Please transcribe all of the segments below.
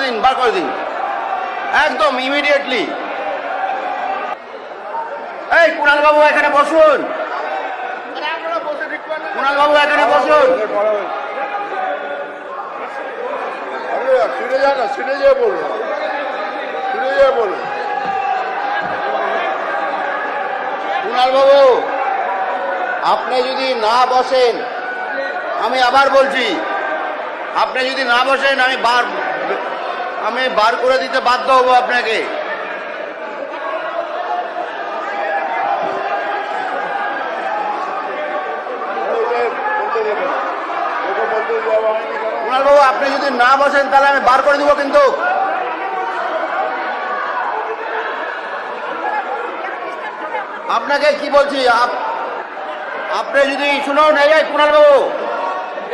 দিন, বার করে দিন একদম ইমিডিয়েটলি। এই কুণাল বাবু এখানে বসুন, কুণাল বাবু এখানে বসুন। শুনে যান না, শুনে যেয়ে বলুন, শুনে যেয়ে বলুন। কুণাল বাবু আপনি যদি না বসেন, আমি আবার বলছি, আপনি যদি না বসেন আমি বার করে দিতে বাধ্য হব আপনাকে। কুণাল বাবু আপনি যদি না বসেন তাহলে আমি বার করে দিব কিন্তু। আপনাকে কি বলছি, আপনি যদি শুনুন, এই কুণাল বাবু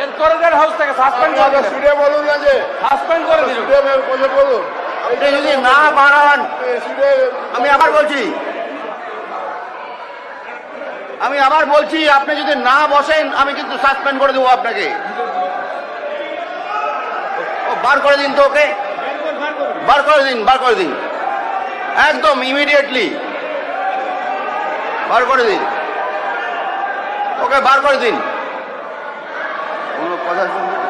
এর করে দেন হাউস থেকে সাসপেন্ড করে দেন, শুনে বলুন না যে সাসপেন্ড করে দিন। শুনে বলুন, আপনি যদি না বাড়ান, শুনে আমি আবার বলছি আপনি যদি না বসেন আমি কিন্তু সাসপেন্ড করে দেবো আপনাকে। বার করে দিন তো ওকে, বার করে দিন একদম ইমিডিয়েটলি, বার করে দিন ওকে, বার করে দিন। কোনো কথা শুনবেন?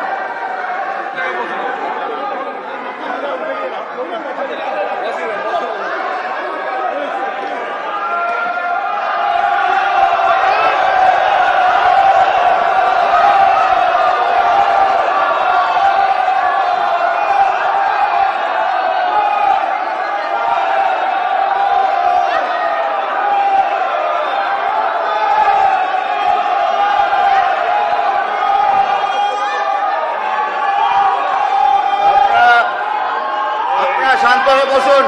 শান্ত হয়ে বসুন।